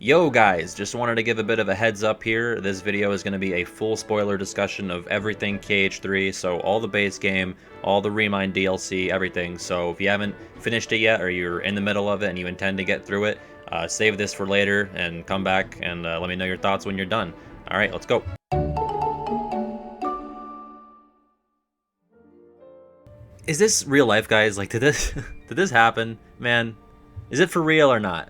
Yo guys, just wanted to give a bit of a heads up here. This video is going to be a full spoiler discussion of everything KH3, so all the base game, all the ReMind DLC, everything. So if you haven't finished it yet or you're in the middle of it and you intend to get through it, save this for later and come back and let me know your thoughts when you're done. Alright, let's go. Is this real life, guys? Like, did this did this happen? Man, is it for real or not?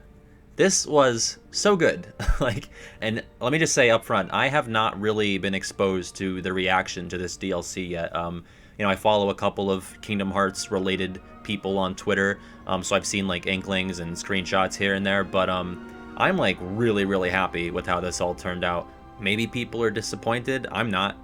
This was so good. Like, and let me just say up front, I have not really been exposed to the reaction to this DLC yet. I follow a couple of Kingdom Hearts related people on Twitter, so I've seen like inklings and screenshots here and there, but I'm like really, really happy with how this all turned out. Maybe people are disappointed. I'm not.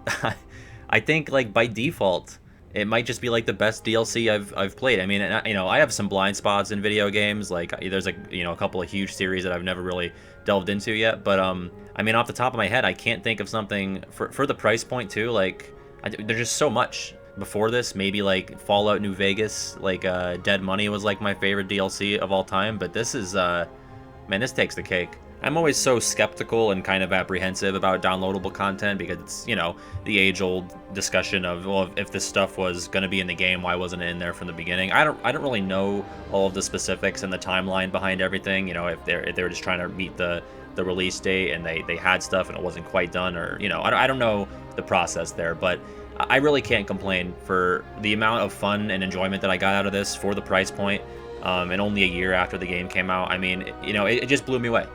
I think like by default, it might just be like the best DLC I've played. I mean, I have some blind spots in video games. Like there's a couple of huge series that I've never really delved into yet. But I mean, off the top of my head, I can't think of something for the price point too. Like there's just so much. Before this, maybe like Fallout New Vegas, like Dead Money was like my favorite DLC of all time. But this is man, this takes the cake. I'm always so skeptical and kind of apprehensive about downloadable content because it's, the age-old discussion of, well, if this stuff was going to be in the game, why wasn't it in there from the beginning? I don't really know all of the specifics and the timeline behind everything. If they were just trying to meet the release date and they had stuff and it wasn't quite done, or I don't know the process there, but I really can't complain for the amount of fun and enjoyment that I got out of this for the price point. And only a year after the game came out. I mean, it just blew me away.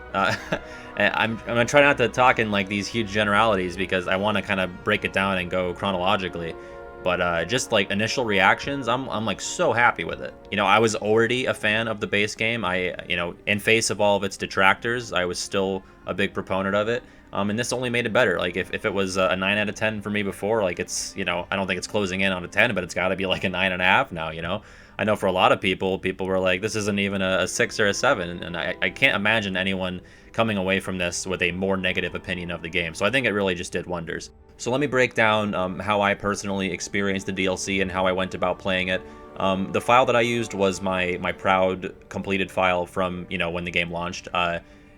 I'm gonna try not to talk in like these huge generalities because I want to kind of break it down and go chronologically. But just like initial reactions, I'm like so happy with it. I was already a fan of the base game. In face of all of its detractors, I was still a big proponent of it. And this only made it better. Like if it was a 9 out of 10 for me before, like it's, I don't think it's closing in on a 10, but it's got to be like a 9.5 now. I know for a lot of people were like, this isn't even a 6 or a 7, and I can't imagine anyone coming away from this with a more negative opinion of the game. So I think it really just did wonders. So let me break down how I personally experienced the DLC and how I went about playing it. The file that I used was my proud completed file from when the game launched.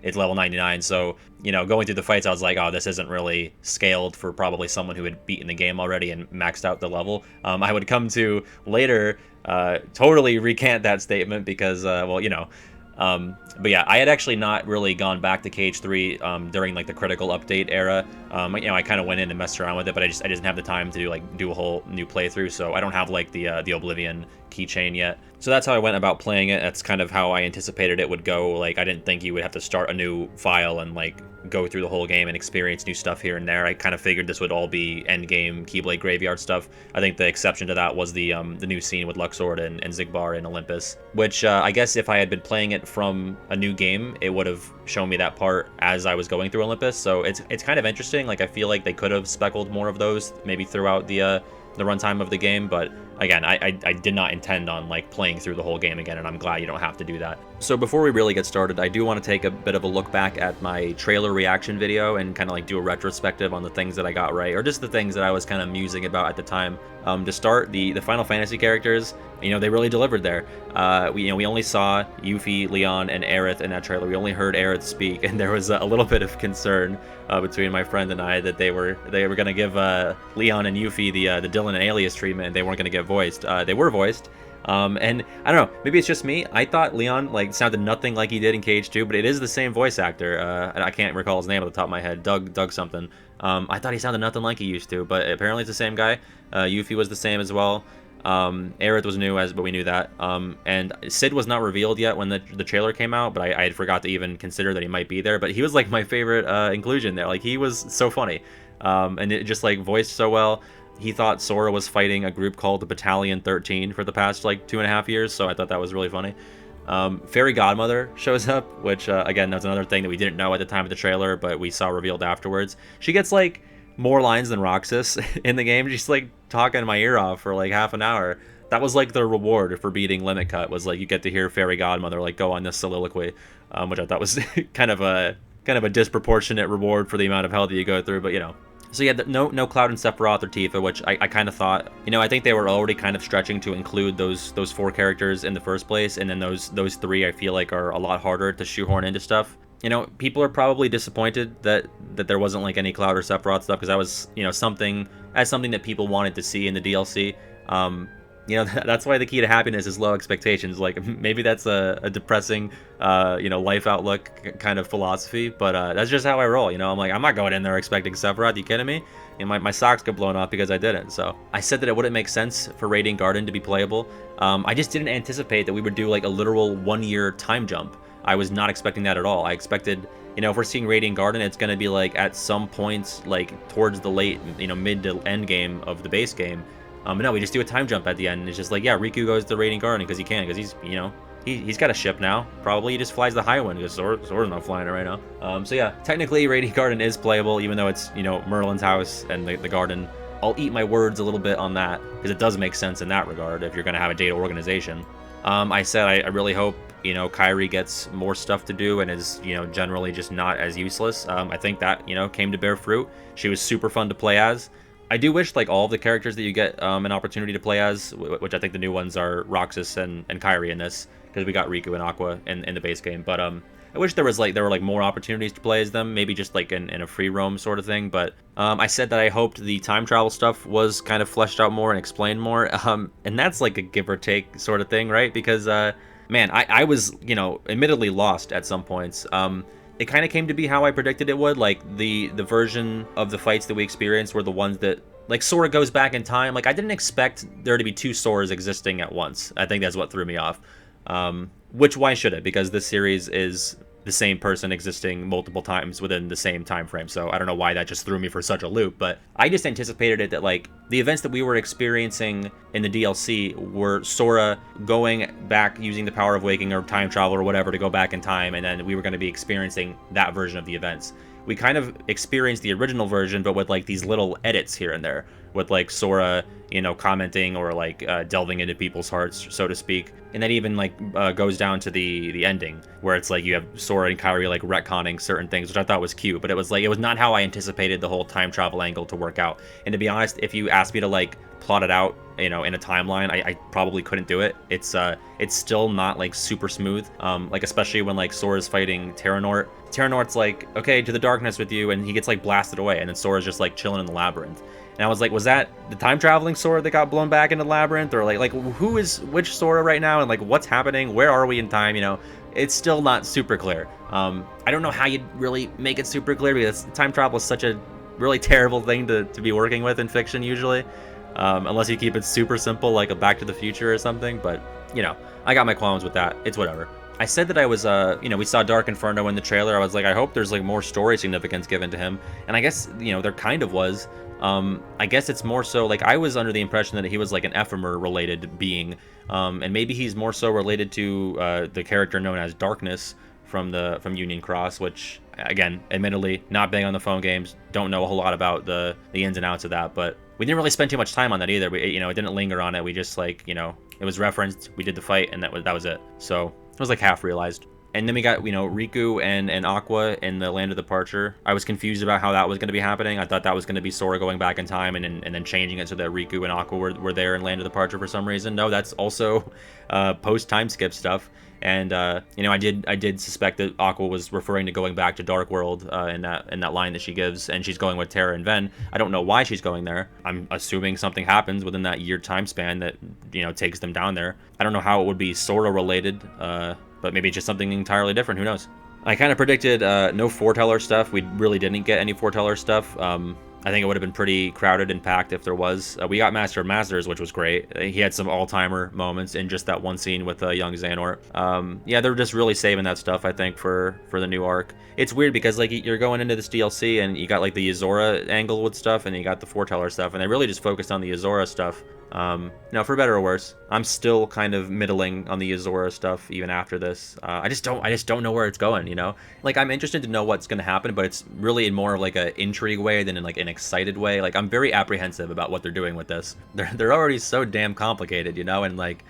It's level 99, so going through the fights, I was like, oh, this isn't really scaled for probably someone who had beaten the game already and maxed out the level. I would come to later totally recant that statement because but yeah, I had actually not really gone back to KH3 during like the critical update era. I kind of went in and messed around with it, but I didn't have the time to do a whole new playthrough, so I don't have like the Oblivion keychain yet. So that's how I went about playing it. That's kind of how I anticipated it would go. Like I didn't think you would have to start a new file and like go through the whole game and experience new stuff here and there. I kind of figured this would all be end game Keyblade Graveyard stuff. I think the exception to that was the new scene with Luxord and Zigbar in Olympus, which I guess if I had been playing it from a new game, it would have shown me that part as I was going through Olympus. So it's kind of interesting. Like I feel like they could have speckled more of those maybe throughout the runtime of the game, but again, I did not intend on like playing through the whole game again, and I'm glad you don't have to do that. So before we really get started, I do want to take a bit of a look back at my trailer reaction video and kind of like do a retrospective on the things that I got right, or just the things that I was kind of musing about at the time. To start, the Final Fantasy characters, they really delivered there. We only saw Yuffie, Leon, and Aerith in that trailer. We only heard Aerith speak, and there was a little bit of concern between my friend and I that they were going to give Leon and Yuffie the Dylan and Alias treatment, and they weren't going to get voiced. They were voiced. And I don't know, maybe it's just me. I thought Leon like sounded nothing like he did in KH2, but it is the same voice actor. And I can't recall his name at the top of my head. Doug something. I thought he sounded nothing like he used to, but apparently it's the same guy. Yuffie was the same as well. Aerith was new, but we knew that. And Sid was not revealed yet when the trailer came out, but I had forgot to even consider that he might be there. But he was like my favorite inclusion there. Like he was so funny, and it just like voiced so well. He thought Sora was fighting a group called the Battalion 13 for the past like 2.5 years, so I thought that was really funny. Fairy Godmother shows up, which again, that's another thing that we didn't know at the time of the trailer, but we saw revealed afterwards. She gets like more lines than Roxas in the game. She's like talking my ear off for like half an hour. That was like the reward for beating LimitCut, was like you get to hear Fairy Godmother like go on this soliloquy, which I thought was kind of a disproportionate reward for the amount of hell that you go through, but So yeah, no Cloud and Sephiroth or Tifa, which I kind of thought, I think they were already kind of stretching to include those 4 characters in the first place, and then those 3 I feel like are a lot harder to shoehorn into stuff. you know, people are probably disappointed that there wasn't like any Cloud or Sephiroth stuff, because that was, you know, something that people wanted to see in the DLC. You know, that's why the key to happiness is low expectations. Like, maybe that's a depressing, you know, life outlook kind of philosophy, but that's just how I roll. You know, I'm like, I'm not going in there expecting Sephiroth. You kidding me? And my socks got blown off because I didn't. So I said that it wouldn't make sense for Radiant Garden to be playable. I just didn't anticipate that we would do like a literal 1-year time jump. I was not expecting that at all. I expected, you know, if we're seeing Radiant Garden, it's going to be like at some points, like towards the late, you know, mid to end game of the base game. But no, we just do a time jump at the end, and it's just like, yeah, Riku goes to Radiant Garden because he can, because he's, you know, he's got a ship now. Probably he just flies the Highwind because Sora's not flying it right now. So yeah, technically Radiant Garden is playable, even though it's, you know, Merlin's house and the garden. I'll eat my words a little bit on that, because it does make sense in that regard if you're going to have a data organization. I said I really hope, you know, Kairi gets more stuff to do and is, you know, generally just not as useless. I think that, you know, came to bear fruit. She was super fun to play as. I do wish, like, all of the characters that you get an opportunity to play as, which I think the new ones are Roxas and Kairi in this, because we got Riku and Aqua in the base game. But I wish there were more opportunities to play as them, maybe just like in a free roam sort of thing. But I said that I hoped the time travel stuff was kind of fleshed out more and explained more, and that's like a give or take sort of thing, right? Because man, I was, you know, admittedly lost at some points. It kind of came to be how I predicted it would. Like, the version of the fights that we experienced were the ones that, like, Sora goes back in time. Like, I didn't expect there to be two Soras existing at once. I think that's what threw me off. Which, why should it? Because this series is the same person existing multiple times within the same time frame. So I don't know why that just threw me for such a loop, but I just anticipated it that, like, the events that we were experiencing in the DLC were Sora going back using the power of waking or time travel or whatever to go back in time, and then we were going to be experiencing that version of the events. We kind of experienced the original version, but with, like, these little edits here and there, with, like, Sora, you know, commenting or, like, delving into people's hearts, so to speak. And that even, like, goes down to the ending, where it's like you have Sora and Kairi, like, retconning certain things, which I thought was cute, but it was like, it was not how I anticipated the whole time travel angle to work out. And to be honest, if you asked me to, like, plot it out, you know, in a timeline, I probably couldn't do it. It's still not, like, super smooth, like, especially when, like, Sora's fighting Terranort. Terranort's like, okay, to the darkness with you, and he gets, like, blasted away, and then Sora's just, like, chilling in the labyrinth. And I was like, was that the time traveling Sora that got blown back into the labyrinth, or like who is which Sora right now, and like what's happening? Where are we in time? You know, it's still not super clear. I don't know how you'd really make it super clear, because time travel is such a really terrible thing to be working with in fiction usually, unless you keep it super simple, like a Back to the Future or something. But you know, I got my qualms with that. It's whatever. I said that I was, you know, we saw Dark Inferno in the trailer. I was like, I hope there's like more story significance given to him, and I guess, you know, there kind of was. I guess it's more so, like, I was under the impression that he was like an Ephemer related being, and maybe he's more so related to the character known as Darkness from Union Cross, which, again, admittedly, not big on the phone games, don't know a whole lot about the ins and outs of that, but we didn't really spend too much time on that either. We, you know, it didn't linger on it. We just, like, you know, it was referenced, we did the fight, and that was it. So it was like half realized. And then we got, you know, Riku and Aqua in the Land of Departure. I was confused about how that was going to be happening. I thought that was going to be Sora going back in time and then changing it so that Riku and Aqua were there in Land of Departure for some reason. No, that's also post-time skip stuff. And, you know, I did suspect that Aqua was referring to going back to Dark World in that line that she gives, and she's going with Terra and Ven. I don't know why she's going there. I'm assuming something happens within that year time span that, you know, takes them down there. I don't know how it would be Sora related, but maybe just something entirely different, who knows. I kind of predicted no foreteller stuff. We really didn't get any foreteller stuff. I think it would have been pretty crowded and packed if there was. We got Master of Masters, which was great. He had some all-timer moments in just that one scene with young Xehanort. Yeah, they're just really saving that stuff, I think, for the new arc. It's weird because, like, you're going into this DLC and you got, like, the Yozora angle with stuff, and you got the foreteller stuff, and they really just focused on the Yozora stuff. No, for better or worse, I'm still kind of middling on the Yozora stuff even after this. I just don't know where it's going, you know? Like, I'm interested to know what's going to happen, but it's really in more of like an intrigue way than in like an excited way. Like, I'm very apprehensive about what they're doing with this. They're already so damn complicated, you know? And like,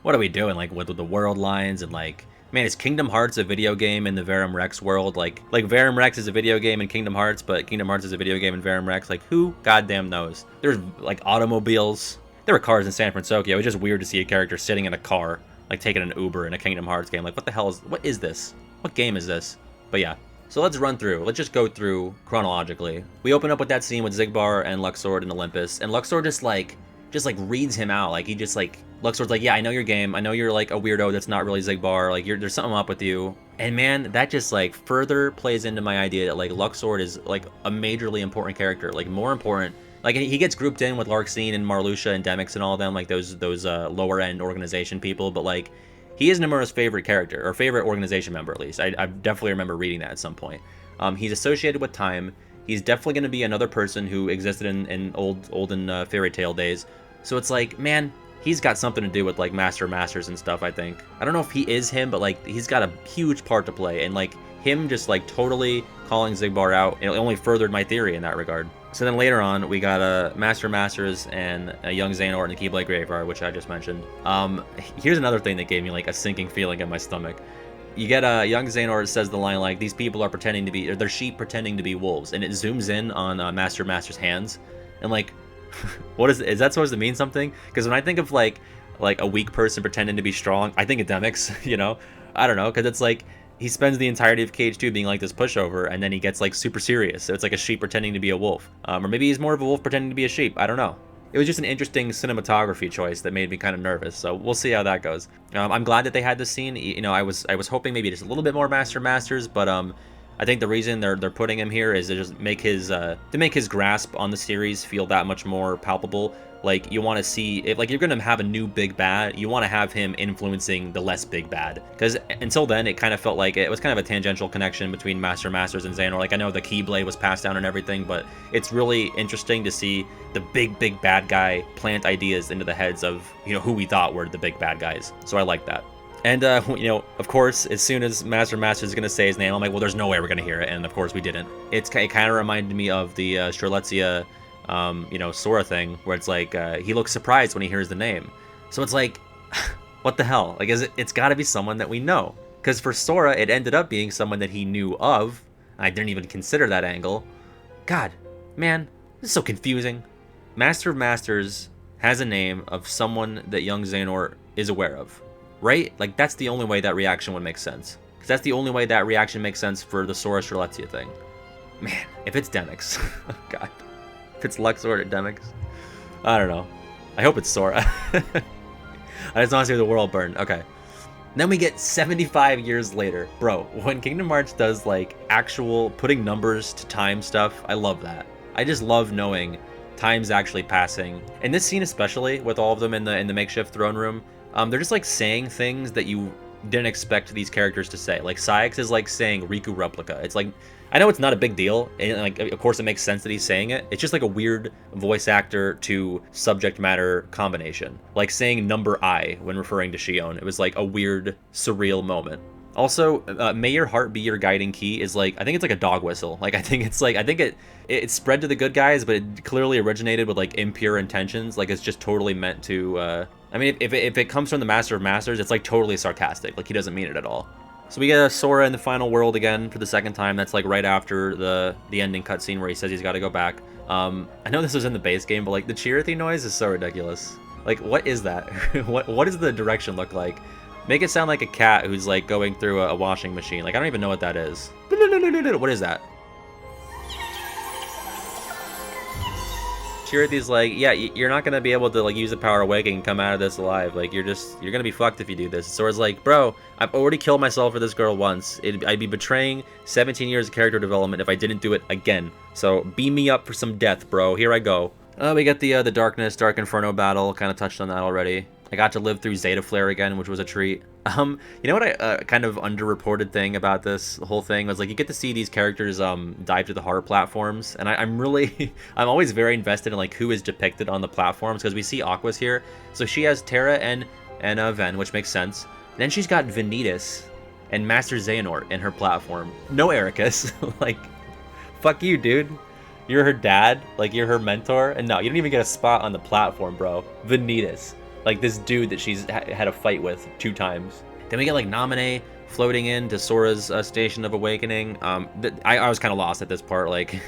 what are we doing, like, with the world lines and like, man, is Kingdom Hearts a video game in the Verum Rex world? Like Verum Rex is a video game in Kingdom Hearts, but Kingdom Hearts is a video game in Verum Rex. Like, who goddamn knows? There's like automobiles. There were cars in San Francisco. It was just weird to see a character sitting in a car, like taking an Uber in a Kingdom Hearts game. Like, what the hell is this? What game is this? But yeah. So let's run through. Let's just go through chronologically. We open up with that scene with Xigbar and Luxord and Olympus, and Luxord just like reads him out. Like he just like Luxord's like, yeah, I know your game. I know you're like a weirdo that's not really Xigbar. Like there's something up with you. And man, that just like further plays into my idea that like Luxord is like a majorly important character, like more important. Like he gets grouped in with Larxene and Marluxia and Demyx and all of them, like those lower end organization people, but like he is Nomura's favorite character, or favorite organization member at least. I definitely remember reading that at some point. He's associated with time. He's definitely going to be another person who existed in olden fairy tale days. So it's like, man, he's got something to do with like Master of Masters and stuff, I think. I don't know if he is him, but like he's got a huge part to play, and like him just like totally calling Xigbar out, it only furthered my theory in that regard. So then later on, we got a Master of Masters and a young Xehanort in the Keyblade Graveyard, which I just mentioned. Here's another thing that gave me like a sinking feeling in my stomach. You get a young Xehanort says the line like, these people are pretending to be, or they're sheep pretending to be wolves, and it zooms in on Master of Masters' hands, and like, what is that supposed to mean something? Because when I think of like a weak person pretending to be strong, I think of Demyx, you know? I don't know, because it's like, he spends the entirety of KH2 being like this pushover, and then he gets like super serious. So it's like a sheep pretending to be a wolf. Or maybe he's more of a wolf pretending to be a sheep. I don't know. It was just an interesting cinematography choice that made me kind of nervous. So we'll see how that goes. I'm glad that they had this scene. You know, I was hoping maybe just a little bit more Master Masters, but I think the reason they're putting him here is to just make his grasp on the series feel that much more palpable. Like, you want to see, if like you're going to have a new big bad, you want to have him influencing the less big bad. Because until then, it kind of felt like it was kind of a tangential connection between Master Masters and Xehanort. Like, I know the Keyblade was passed down and everything, but it's really interesting to see the big bad guy plant ideas into the heads of, you know, who we thought were the big bad guys. So I like that. And, you know, of course, as soon as Master Masters is going to say his name, I'm like, well, there's no way we're going to hear it. And, of course, we didn't. It kind of reminded me of the Strelitzia, you know, Sora thing, where it's like, he looks surprised when he hears the name. So it's like, what the hell? Like, it's got to be someone that we know. Because for Sora, it ended up being someone that he knew of. I didn't even consider that angle. God, man, this is so confusing. Master of Masters has a name of someone that young Xehanort is aware of. Right? Like, that's the only way that reaction would make sense. Because that's the only way that reaction makes sense for the Sora Strelitzia thing. Man, if it's Demyx. God. If it's Luxord or Demyx. I don't know. I hope it's Sora. I just want to see the world burn. Okay. Then we get 75 years later. Bro, when Kingdom Hearts does, like, actual putting numbers to time stuff, I love that. I just love knowing time's actually passing. In this scene especially, with all of them in the makeshift throne room, they're just like saying things that you didn't expect these characters to say. Like Saix is like saying Riku replica. It's like, I know it's not a big deal, and like of course it makes sense that he's saying it. It's just like a weird voice actor to subject matter combination. Like saying number I when referring to Shion. It was like a weird, surreal moment. Also, may your heart be your guiding key is like, I think it's like a dog whistle. Like, I think it spread to the good guys, but it clearly originated with like impure intentions. Like, it's just totally meant to, I mean, if it comes from the Master of Masters, it's like totally sarcastic. Like, he doesn't mean it at all. So we get a Sora in the final world again for the second time. That's like right after the ending cutscene where he says he's got to go back. I know this was in the base game, but like the Chirithy noise is so ridiculous. Like, what is that? what does the direction look like? Make it sound like a cat who's like going through a washing machine. Like, I don't even know what that is. What is that? Chirithy's like, yeah, you're not gonna be able to like use the power of waking and come out of this alive. Like, you're gonna be fucked if you do this. Sora's like, bro, I've already killed myself for this girl once. I'd be betraying 17 years of character development if I didn't do it again. So beam me up for some death, bro. Here I go. We get the Dark Inferno battle. Kind of touched on that already. I got to live through Zeta Flare again, which was a treat. You know what I kind of underreported thing about this whole thing was like you get to see these characters dive to the horror platforms, and I'm really I'm always very invested in like who is depicted on the platforms because we see Aqua's here, so she has Terra and Ven, which makes sense. And then she's got Vanitas and Master Xehanort in her platform. No Ericus, like fuck you, dude. You're her dad, like you're her mentor, and no, you don't even get a spot on the platform, bro. Vanitas. Like this dude that she's had a fight with 2 times. Then we get like Naminé floating into Sora's Station of Awakening. I was kind of lost at this part. Like,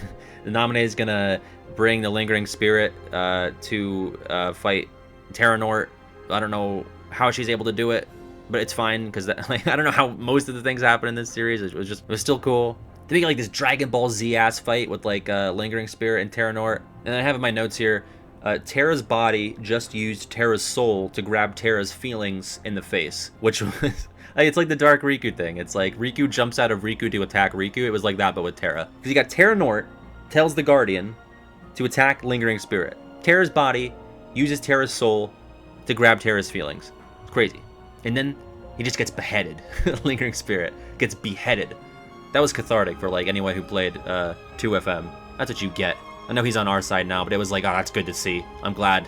the Naminé is gonna bring the Lingering Spirit to fight Terranort. I don't know how she's able to do it. but it's fine because like, I don't know how most of the things happen in this series. It was still cool. Then we get like this Dragon Ball Z ass fight with like Lingering Spirit and Terra Nort. And I have in my notes here, Terra's body just used Terra's soul to grab Terra's feelings in the face, which was like, it's like the Dark Riku thing. It's like Riku jumps out of Riku to attack Riku. It was like that, but with Terra. Because you got Terra Nort tells the Guardian to attack Lingering Spirit. Terra's body uses Terra's soul to grab Terra's feelings. It's crazy. And then he just gets beheaded. Lingering Spirit gets beheaded. That was cathartic for like anyone who played 2FM. That's what you get. I know he's on our side now, but it was like, oh, that's good to see. I'm glad.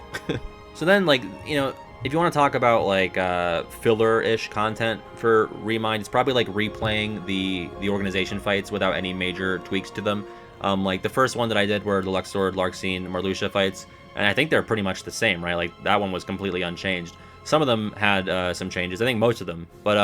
So then, like, you know, if you want to talk about like filler-ish content for ReMind, it's probably like replaying the organization fights without any major tweaks to them. Like the first one that I did were the Luxord, Larxene, Marluxia fights, and I think they're pretty much the same, right? Like that one was completely unchanged. Some of them had some changes. I think most of them. But,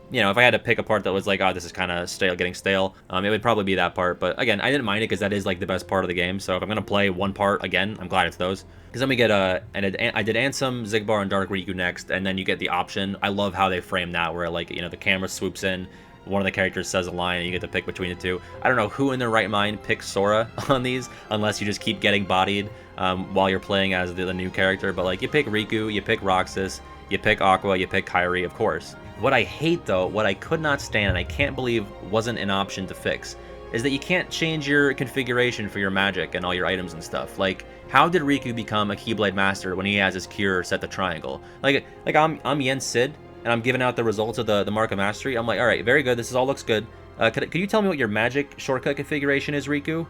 you know, if I had to pick a part that was like, oh, this is kind of stale, getting stale, it would probably be that part. But again, I didn't mind it because that is like the best part of the game. So if I'm going to play one part again, I'm glad it's those. Because then we get, I did Ansem, Xigbar, and Dark Riku next. And then you get the option. I love how they frame that where, like, you know, the camera swoops in. One of the characters says a line and you get to pick between the two. I don't know who in their right mind picks Sora on these, unless you just keep getting bodied while you're playing as the new character. But like you pick Riku, you pick Roxas, you pick Aqua, you pick Kairi, of course. What I hate though, what I could not stand and I can't believe wasn't an option to fix, is that you can't change your configuration for your magic and all your items and stuff. Like, how did Riku become a Keyblade Master when he has his cure set to triangle? Like I'm Yen Sid, and I'm giving out the results of the Mark of Mastery. I'm like, all right, very good. This all looks good. Could you tell me what your magic shortcut configuration is, Riku?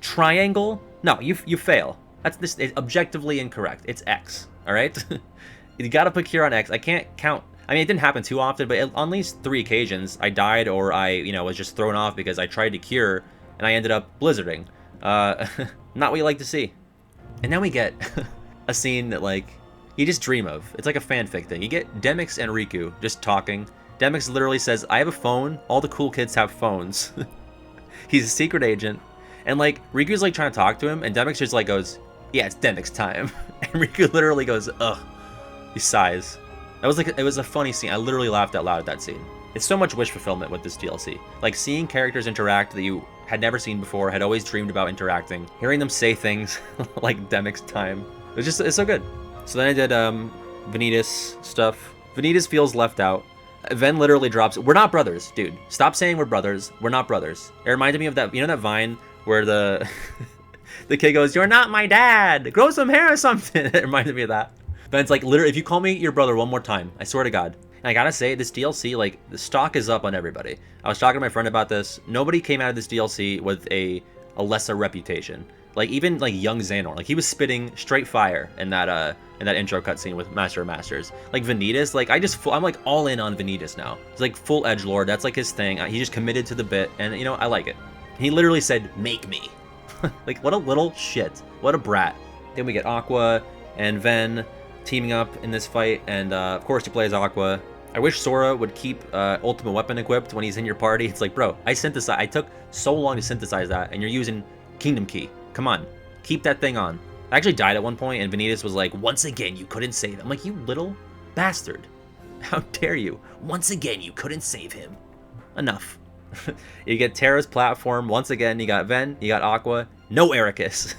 Triangle? No, you fail. This is objectively incorrect. It's X. All right. You gotta put cure on X. I can't count. I mean, it didn't happen too often, but on at least 3 occasions, I died or I, you know, was just thrown off because I tried to cure and I ended up blizzarding. Not what you like to see. And then we get a scene that like you just dream of. It's like a fanfic thing. You get Demyx and Riku just talking. Demyx literally says, I have a phone. All the cool kids have phones. He's a secret agent. And like, Riku's like trying to talk to him, and Demyx just like goes, yeah, it's Demyx time. And Riku literally goes, ugh. He sighs. It was a funny scene. I literally laughed out loud at that scene. It's so much wish fulfillment with this DLC. Like seeing characters interact that you had never seen before, had always dreamed about interacting, hearing them say things like Demyx time. It's so good. So then I did Vanitas stuff. Vanitas feels left out. Ven literally drops, we're not brothers, dude. Stop saying we're brothers. We're not brothers. It reminded me of that, you know that Vine where the the kid goes, you're not my dad. Grow some hair or something. It reminded me of that. Ven's like, literally, if you call me your brother one more time, I swear to God. And I gotta say, this DLC, like, the stock is up on everybody. I was talking to my friend about this. Nobody came out of this DLC with a lesser reputation. Like, even, like, young Xehanort. Like, he was spitting straight fire in that intro cutscene with Master of Masters. Like, Vanitas, like, I'm, like, all in on Vanitas now. It's, like, full edgelord. That's, like, his thing. He just committed to the bit, and, you know, I like it. He literally said, make me. Like, what a little shit. What a brat. Then we get Aqua and Ven teaming up in this fight, and of course he plays Aqua. I wish Sora would keep Ultimate Weapon equipped when he's in your party. It's like, bro, I took so long to synthesize that, and you're using Kingdom Key. Come on, keep that thing on. I actually died at one point, and Vanitas was like, once again, you couldn't save him. I'm like, you little bastard. How dare you? Once again, you couldn't save him. Enough. You get Terra's platform. Once again, you got Ven, you got Aqua. No Ericus.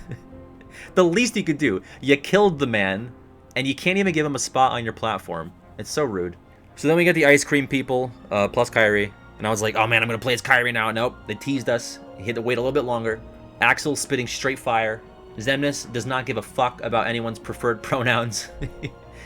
The least you could do. You killed the man, and you can't even give him a spot on your platform. It's so rude. So then we get the Ice Cream people, plus Kairi. And I was like, oh man, I'm going to play as Kairi now. Nope, they teased us. You had to wait a little bit longer. Axel spitting straight fire. Xemnas does not give a fuck about anyone's preferred pronouns.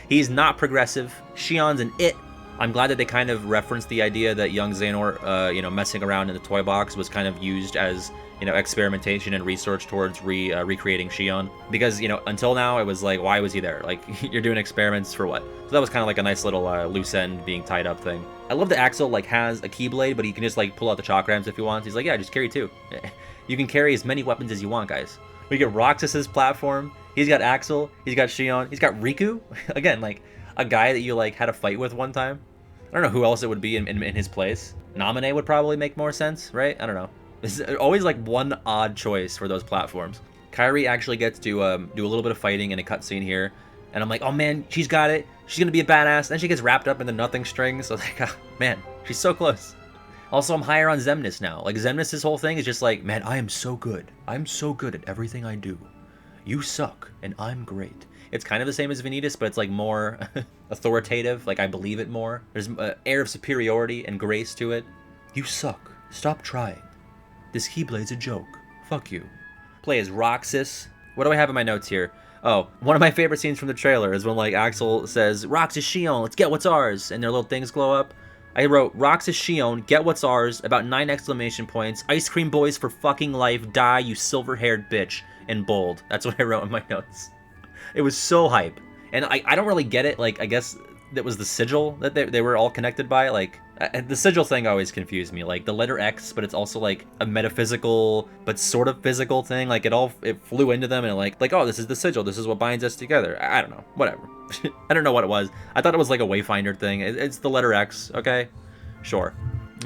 He's not progressive. Shion's an it. I'm glad that they kind of referenced the idea that young Xehanort, you know, messing around in the toy box was kind of used as, you know, experimentation and research towards recreating Shion. Because, you know, until now, it was like, why was he there? Like, you're doing experiments for what? So that was kind of like a nice little loose end being tied up thing. I love that Axel, like, has a Keyblade, but he can just, like, pull out the Chakrams if he wants. He's like, yeah, just carry 2. You can carry as many weapons as you want, guys. We get Roxas's platform. He's got Axel. He's got Shion. He's got Riku. Again, like, a guy that you, like, had a fight with one time. I don't know who else it would be in his place. Naminé would probably make more sense, right? I don't know. There's always like one odd choice for those platforms. Kairi actually gets to do a little bit of fighting in a cutscene here. And I'm like, oh man, she's got it. She's gonna be a badass. Then she gets wrapped up in the nothing string. So like, oh, man, she's so close. Also, I'm higher on Xemnas now. Like Xemnas' whole thing is just like, man, I am so good. I'm so good at everything I do. You suck, and I'm great. It's kind of the same as Vanitas, but it's like more authoritative. Like I believe it more. There's an air of superiority and grace to it. You suck. Stop trying. This Keyblade's a joke. Fuck you. Play as Roxas. What do I have in my notes here? Oh, one of my favorite scenes from the trailer is when like Axel says, Roxas Shion, let's get what's ours, and their little things glow up. I wrote, Roxas Shion, get what's ours, about 9 exclamation points, ice cream boys for fucking life, die you silver-haired bitch, in bold. That's what I wrote in my notes. It was so hype. And I don't really get it, like, I guess that was the sigil that they were all connected by, like, the sigil thing always confused me, like, the letter X, but it's also, like, a metaphysical, but sort of physical thing, like, it flew into them, and like, oh, this is the sigil, this is what binds us together. I don't know, whatever. I don't know what it was. I thought it was, like, a Wayfinder thing. It's the letter X, okay? Sure.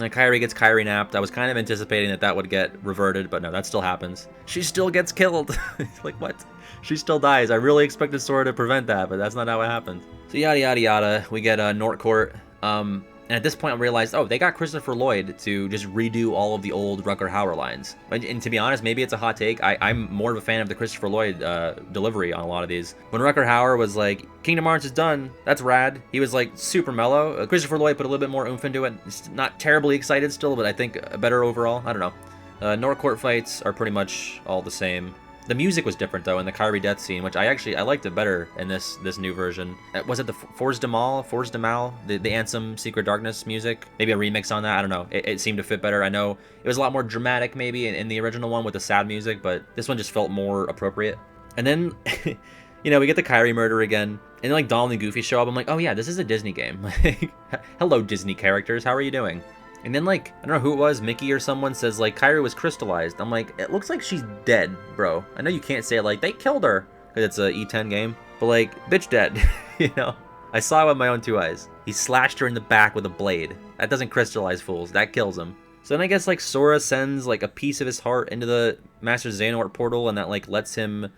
And Kairi gets Kairi napped. I was kind of anticipating that would get reverted, but no, that still happens. She still gets killed. Like, what? She still dies. I really expected Sora to prevent that, but that's not how it happened. So yada yada yada. We get Nortcourt. And at this point I realized, oh, they got Christopher Lloyd to just redo all of the old Rutger Hauer lines. And to be honest, maybe it's a hot take. I'm more of a fan of the Christopher Lloyd delivery on a lot of these. When Rutger Hauer was like, Kingdom Hearts is done, that's rad. He was like super mellow. Christopher Lloyd put a little bit more oomph into it. It's not terribly excited still, but I think better overall. I don't know. Nortcourt fights are pretty much all the same. The music was different though in the Kairi death scene, which I liked it better in this new version. Was it the Force de Mal, the Ansem Secret Darkness music? Maybe a remix on that. I don't know. It seemed to fit better. I know it was a lot more dramatic maybe in the original one with the sad music, but this one just felt more appropriate. And then, you know, we get the Kairi murder again, and then like Donald and Goofy show up. I'm like, oh yeah, this is a Disney game. Like, hello Disney characters, how are you doing? And then, like, I don't know who it was, Mickey or someone says, like, Kairi was crystallized. I'm like, it looks like she's dead, bro. I know you can't say it like, they killed her, because it's a E10 game. But, like, bitch dead, you know? I saw it with my own 2 eyes. He slashed her in the back with a blade. That doesn't crystallize fools. That kills him. So then I guess, like, Sora sends, like, a piece of his heart into the Master Xehanort portal, and that, like, lets him...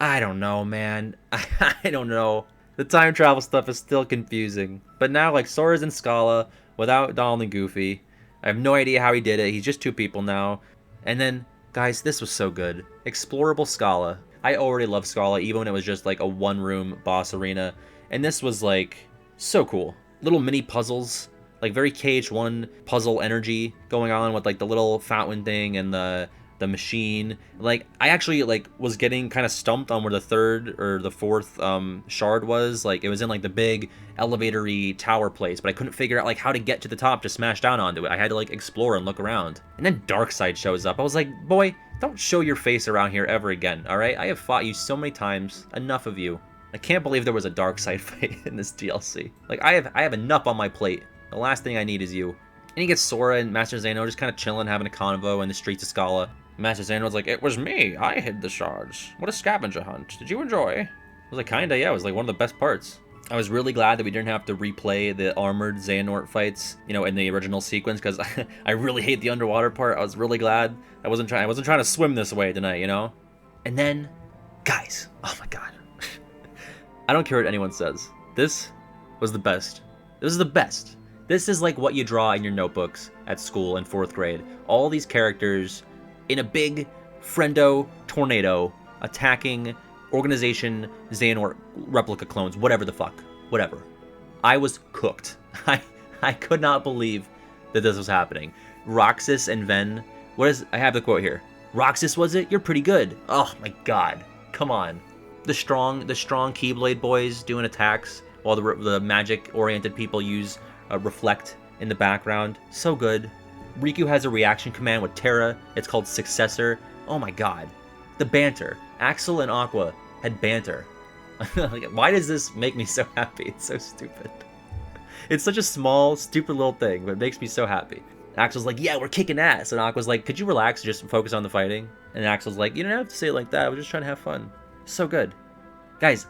I don't know, man. I don't know. The time travel stuff is still confusing. But now, like, Sora's in Scala without Donald and Goofy. I have no idea how he did it. He's just 2 people now. And then, guys, this was so good. Explorable Scala. I already love Scala, even when it was just like a 1-room boss arena. And this was like so cool. Little mini puzzles, like very KH1 puzzle energy going on with like the little fountain thing and the machine. Like I actually like was getting kind of stumped on where the 3rd or the 4th shard was. Like it was in like the big elevator-y tower place, but I couldn't figure out like how to get to the top to smash down onto it. I had to like explore and look around. And then Darkseid shows up. I was like, boy, don't show your face around here ever again, alright? I have fought you so many times. Enough of you. I can't believe there was a Darkseid fight in this DLC. Like I have enough on my plate. The last thing I need is you. And he gets Sora and Master Xehanort just kind of chilling, having a convo in the streets of Scala. Master Xehanort's like, it was me. I hid the shards. What a scavenger hunt. Did you enjoy? I was like, kinda, yeah. It was like one of the best parts. I was really glad that we didn't have to replay the armored Xehanort fights, you know, in the original sequence, because I really hate the underwater part. I was really glad I wasn't trying to swim this way tonight, you know? And then, guys, oh my god. I don't care what anyone says. This was the best. This is the best. This is like what you draw in your notebooks at school in 4th grade. All these characters in a big friendo tornado attacking Organization Xehanort replica clones, whatever the fuck, whatever. I was cooked. I could not believe that this was happening. Roxas and Ven, I have the quote here. Roxas, was it? You're pretty good. Oh my god, come on. The strong Keyblade boys doing attacks while the magic-oriented people use reflect in the background. So good. Riku has a reaction command with Terra. It's called Successor. Oh my god. The banter. Axel and Aqua had banter. Like, why does this make me so happy? It's so stupid. It's such a small, stupid little thing, but it makes me so happy. Axel's like, yeah, we're kicking ass. And Aqua's like, could you relax and just focus on the fighting? And Axel's like, you don't have to say it like that. We're just trying to have fun. So good. Guys,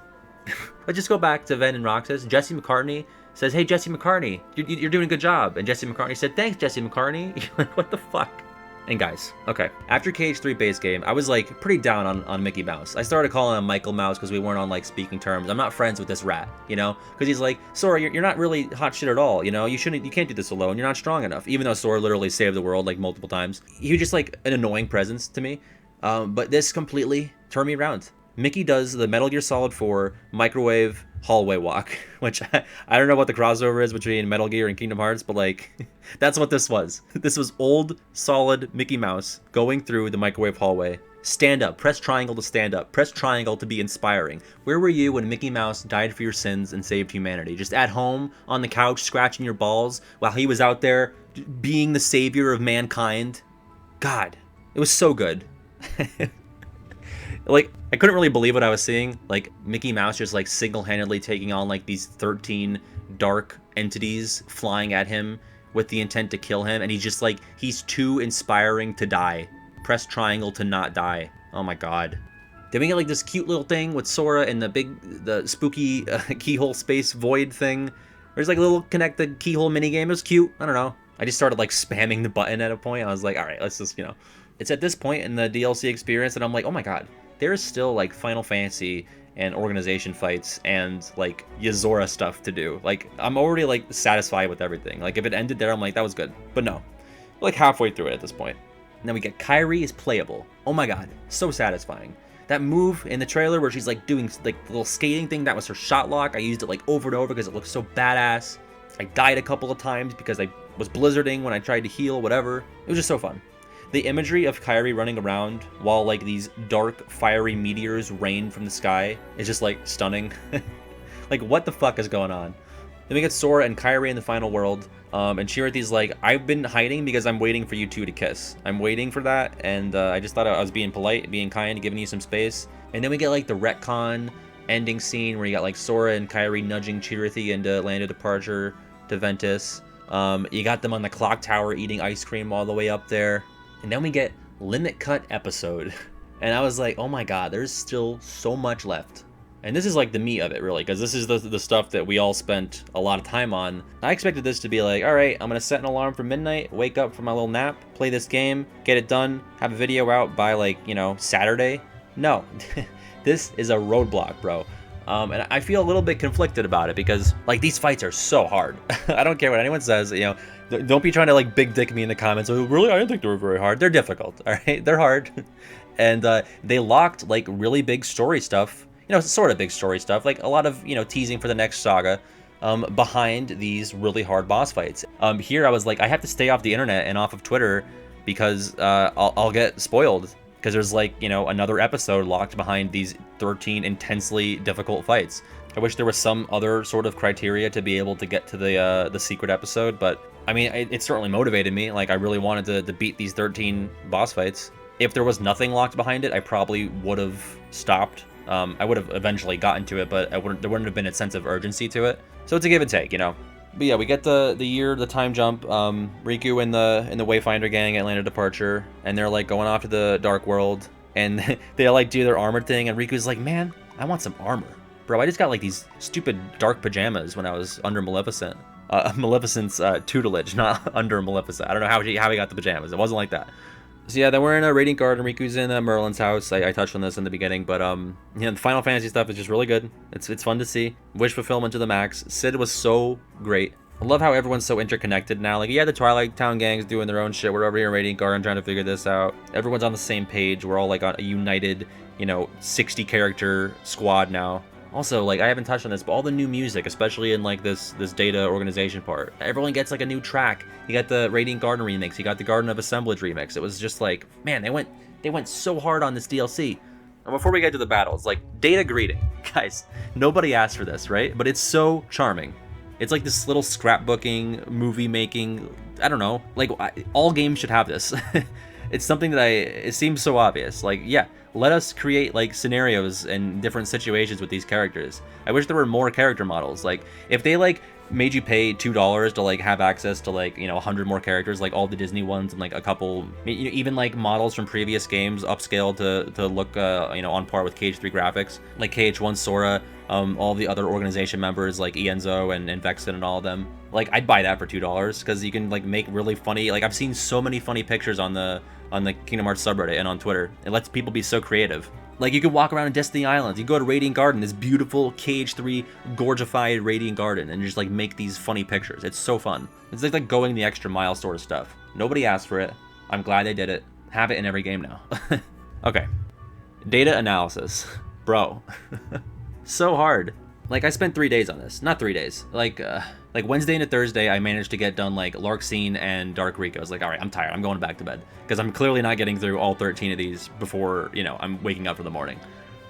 let's just go back to Ven and Roxas. Jesse McCartney says, hey, Jesse McCartney, you're doing a good job. And Jesse McCartney said, thanks, Jesse McCartney. You're like, what the fuck? And guys, okay, after KH3 base game, I was like pretty down on Mickey Mouse. I started calling him Michael Mouse because we weren't on like speaking terms. I'm not friends with this rat, you know, because he's like, Sora, you're not really hot shit at all, you know, you can't do this alone. You're not strong enough. Even though Sora literally saved the world like multiple times, he was just like an annoying presence to me. But this completely turned me around. Mickey does the Metal Gear Solid 4 microwave hallway walk, which I don't know what the crossover is between Metal Gear and Kingdom Hearts, but like, that's what this was. This was old, solid Mickey Mouse going through the microwave hallway. Stand up, press triangle to stand up, press triangle to be inspiring. Where were you when Mickey Mouse died for your sins and saved humanity? Just at home, on the couch, scratching your balls, while he was out there being the savior of mankind? God, it was so good. Like, I couldn't really believe what I was seeing. Like, Mickey Mouse just, like, single-handedly taking on, like, these 13 dark entities flying at him with the intent to kill him. And he's just, like, he's too inspiring to die. Press triangle to not die. Oh, my God. Then we get, like, this cute little thing with Sora and the spooky keyhole space void thing. There's, like, a little connect the keyhole minigame. It was cute. I don't know. I just started, like, spamming the button at a point. I was like, all right, let's just, you know. It's at this point in the DLC experience that I'm like, oh, my God. There's still, like, Final Fantasy and organization fights and, like, Yozora stuff to do. Like, I'm already, like, satisfied with everything. Like, if it ended there, I'm like, that was good. But no. We're, like, halfway through it at this point. And then we get Kairi is playable. Oh my god. So satisfying. That move in the trailer where she's, like, doing, like, the little skating thing, that was her shot lock. I used it, like, over and over because it looked so badass. I died a couple of times because I was blizzarding when I tried to heal, whatever. It was just so fun. The imagery of Kairi running around while, like, these dark, fiery meteors rain from the sky is just, like, stunning. Like, what the fuck is going on? Then we get Sora and Kairi in the final world, and Chirithi's like, I've been hiding because I'm waiting for you two to kiss. I'm waiting for that, and I just thought I was being polite, being kind, giving you some space. And then we get, like, the retcon ending scene where you got, like, Sora and Kairi nudging Chirithi into land of departure to Ventus. You got them on the clock tower eating ice cream all the way up there. And then we get LimitCut episode. And I was like, oh my god, there's still so much left. And this is like the meat of it, really, because this is the stuff that we all spent a lot of time on. I expected this to be like, alright, I'm going to set an alarm for midnight, wake up from my little nap, play this game, get it done, have a video out by, like, you know, Saturday. No. This is a roadblock, bro. And I feel a little bit conflicted about it because, like, these fights are so hard. I don't care what anyone says, you know. Don't be trying to, like, big dick me in the comments. Oh, really? I didn't think they were very hard. They're difficult, all right? They're hard. And they locked, like, really big story stuff. You know, sort of big story stuff. Like, a lot of, you know, teasing for the next saga behind these really hard boss fights. Here, I was like, I have to stay off the internet and off of Twitter because I'll get spoiled. Because there's, like, you know, another episode locked behind these 13 intensely difficult fights. I wish there was some other sort of criteria to be able to get to the secret episode, but I mean, it certainly motivated me. Like, I really wanted to beat these 13 boss fights. If there was nothing locked behind it, I probably would have stopped. I would have eventually gotten to it, but there wouldn't have been a sense of urgency to it. So it's a give and take, you know. But yeah, we get the time jump. Riku and the Wayfinder gang at Land of Departure, and they're, like, going off to the Dark World, and they, like, do their armor thing, and Riku's like, man, I want some armor. Bro, I just got, like, these stupid dark pajamas when I was under Maleficent. Maleficent's tutelage, not under Maleficent. I don't know how he got the pajamas. It wasn't like that. So yeah, then we're in a Radiant Garden. Riku's in Merlin's house. I touched on this in the beginning, but you know, the Final Fantasy stuff is just really good. It's fun to see. Wish fulfillment to the max. Sid was so great. I love how everyone's so interconnected now. Like, yeah, the Twilight Town gang's doing their own shit. We're over here in Radiant Garden trying to figure this out. Everyone's on the same page. We're all, like, on a united, you know, 60 character squad now. Also, like, I haven't touched on this, but all the new music, especially in, like, this data organization part, everyone gets, like, a new track. You got the Radiant Garden remix, you got the Garden of Assemblage remix. It was just like, man, they went so hard on this DLC. And before we get to the battles, like, data greeting. Guys, nobody asked for this, right? But it's so charming. It's like this little scrapbooking, movie making, I don't know, like, all games should have this. It's something that it seems so obvious. Like, yeah, let us create, like, scenarios and different situations with these characters. I wish there were more character models. Like, if they, like, made you pay $2 to, like, have access to, like, you know, 100 more characters, like all the Disney ones, and, like, a couple, you know, even, like, models from previous games upscaled to look, you know, on par with KH3 graphics, like KH1 Sora, all the other organization members like Ienzo and Vexen and all of them. Like, I'd buy that for $2 because you can like make really funny. Like, I've seen so many funny pictures on the Kingdom Hearts subreddit and on Twitter. It lets people be so creative. Like, you can walk around in Destiny Islands. You go to Radiant Garden, this beautiful KH3 gorgified Radiant Garden, and just like make these funny pictures. It's so fun. It's like going the extra mile sort of stuff. Nobody asked for it. I'm glad they did it. Have it in every game now. Okay. Data analysis. Bro. So hard. Like, I spent 3 days on this. Not 3 days. Like Wednesday into Thursday, I managed to get done, like, Larxene and Dark Rico. I was like, all right, I'm tired. I'm going back to bed. Because I'm clearly not getting through all 13 of these before, you know, I'm waking up for the morning.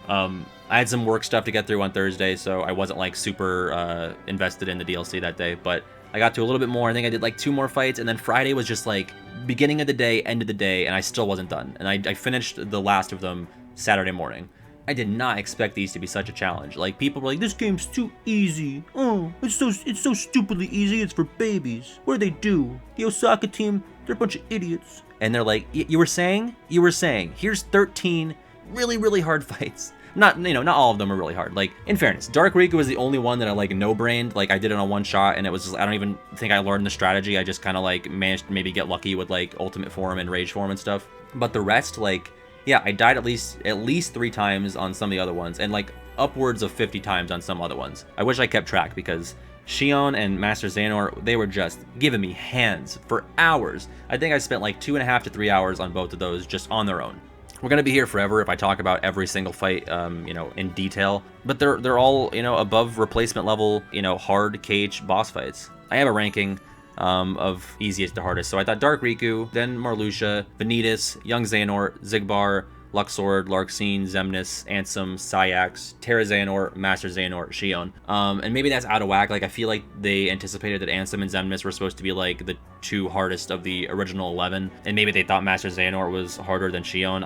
I had some work stuff to get through on Thursday, so I wasn't, like, super invested in the DLC that day. But I got to a little bit more. I think I did, like, 2 more fights. And then Friday was just, like, beginning of the day, end of the day, and I still wasn't done. And I finished the last of them Saturday morning. I did not expect these to be such a challenge. Like, people were like, this game's too easy. Oh, it's so stupidly easy, it's for babies. What do they do? The Osaka team, they're a bunch of idiots. And they're like, you were saying? You were saying, here's 13 really, really hard fights. Not, you know, not all of them are really hard. Like, in fairness, Dark Rico was the only one that I, like, no-brained. Like, I did it on one shot, and it was just, I don't even think I learned the strategy. I just kind of, like, managed to maybe get lucky with, like, Ultimate Form and Rage Form and stuff. But the rest, like, yeah, I died at least 3 times on some of the other ones, and like upwards of 50 times on some other ones. I wish I kept track because Xion and Master Xehanort, they were just giving me hands for hours. I think I spent like 2.5 to 3 hours on both of those just on their own. We're gonna be here forever if I talk about every single fight, you know, in detail. But they're all, you know, above replacement level, you know, hard KH boss fights. I have a ranking of easiest to hardest. So I thought Dark Riku, then Marluxia, Vanitas, Young Xehanort, Xigbar, Luxord, Larxene, Xemnas, Ansem, Sayax, Terra Xehanort, Master Xehanort, Xion. And maybe that's out of whack. Like, I feel like they anticipated that Ansem and Xemnas were supposed to be like the 2 hardest of the original 11, and maybe they thought Master Xehanort was harder than Xion.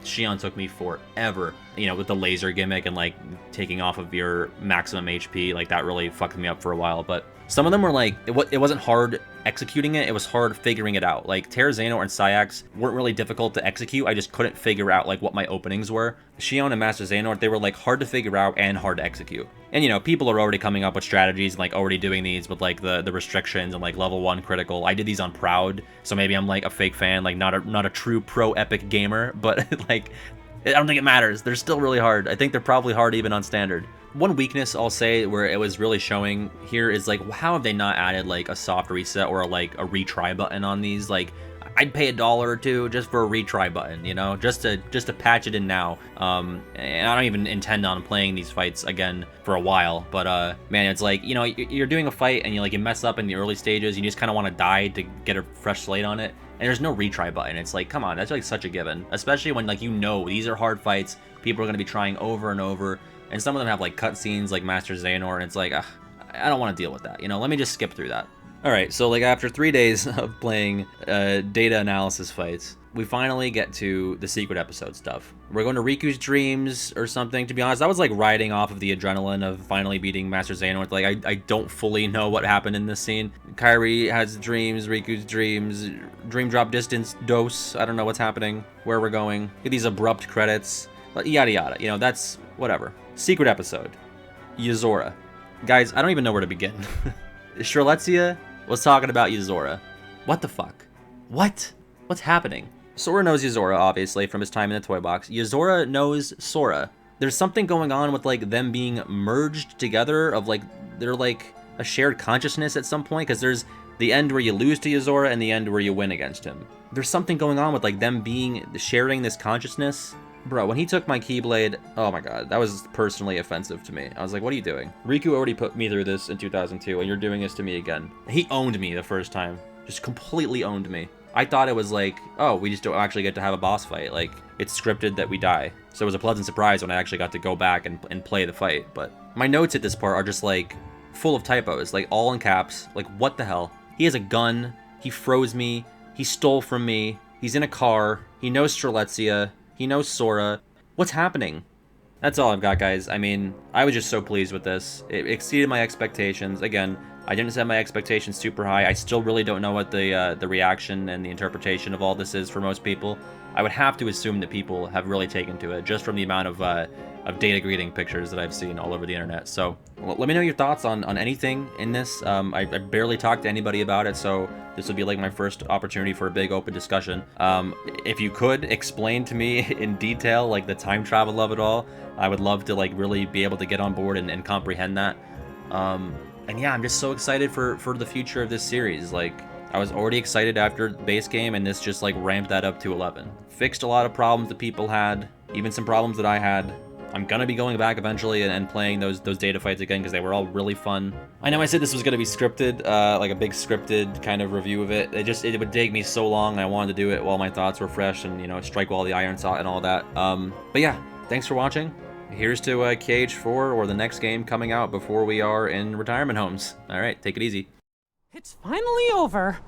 Xion took me forever, you know, with the laser gimmick and like taking off of your maximum HP. Like, that really fucked me up for a while. But some of them were like, it wasn't hard executing it, it was hard figuring it out. Like, Terra Xehanort and Sayax weren't really difficult to execute, I just couldn't figure out like what my openings were. Xion and Master Xehanort, they were like hard to figure out and hard to execute. And you know, people are already coming up with strategies and like already doing these with like the restrictions and like level 1 critical. I did these on Proud, so maybe I'm like a fake fan, like not a true pro epic gamer, but like, I don't think it matters. They're still really hard. I think they're probably hard even on standard. One weakness I'll say where it was really showing here is like, how have they not added like a soft reset or like a retry button on these? Like, I'd pay $1 or $2 just for a retry button, you know, just to patch it in now. And I don't even intend on playing these fights again for a while. But man, it's like, you know, you're doing a fight and you mess up in the early stages. You just kind of want to die to get a fresh slate on it. And there's no retry button. It's like, come on, that's like such a given. Especially when like, you know, these are hard fights. People are going to be trying over and over. And some of them have like cutscenes like Master Xehanort, and it's like, ugh, I don't want to deal with that. You know, let me just skip through that. All right, so like after 3 days of playing data analysis fights, we finally get to the secret episode stuff. We're going to Riku's dreams or something. To be honest, I was like riding off of the adrenaline of finally beating Master Xehanort. Like, I don't fully know what happened in this scene. Kairi has dreams, Riku's dreams, dream drop distance, dose. I don't know what's happening, where we're going. Get these abrupt credits, yada yada. You know, that's whatever. Secret episode. Yozora. Guys, I don't even know where to begin. Strelitzia was talking about Yozora. What the fuck? What? What's happening? Sora knows Yozora, obviously, from his time in the toy box. Yozora knows Sora. There's something going on with, like, them being merged together, of, like, they're, like, a shared consciousness at some point, because there's the end where you lose to Yozora and the end where you win against him. There's something going on with, like, them sharing this consciousness. Bro, when he took my Keyblade, oh my god, that was personally offensive to me. I was like, what are you doing? Riku already put me through this in 2002, and you're doing this to me again. He owned me the first time. Just completely owned me. I thought it was like, oh, we just don't actually get to have a boss fight. Like, it's scripted that we die. So it was a pleasant surprise when I actually got to go back and play the fight. But my notes at this part are just like, full of typos. Like, all in caps. Like, what the hell? He has a gun. He froze me. He stole from me. He's in a car. He knows Strelitzia. He knows Sora. What's happening? That's all I've got, guys. I mean, I was just so pleased with this. It exceeded my expectations. Again, I didn't set my expectations super high. I still really don't know what the reaction and the interpretation of all this is for most people. I would have to assume that people have really taken to it, just from the amount of data greeting pictures that I've seen all over the internet. So let me know your thoughts on anything in this. I barely talked to anybody about it, so this would be like my first opportunity for a big open discussion. If you could explain to me in detail like the time travel of it all, I would love to like really be able to get on board and comprehend that. And yeah, I'm just so excited for the future of this series. Like, I was already excited after the base game, and this just like ramped that up to 11. Fixed a lot of problems that people had, even some problems that I had. I'm gonna be going back eventually and playing those data fights again because they were all really fun. I know I said this was gonna be scripted, like a big scripted kind of review of it. It would take me so long. I wanted to do it while my thoughts were fresh and, you know, strike while the iron's hot and all that. But yeah, thanks for watching. Here's to KH4 or the next game coming out before we are in retirement homes. All right, take it easy. It's finally over.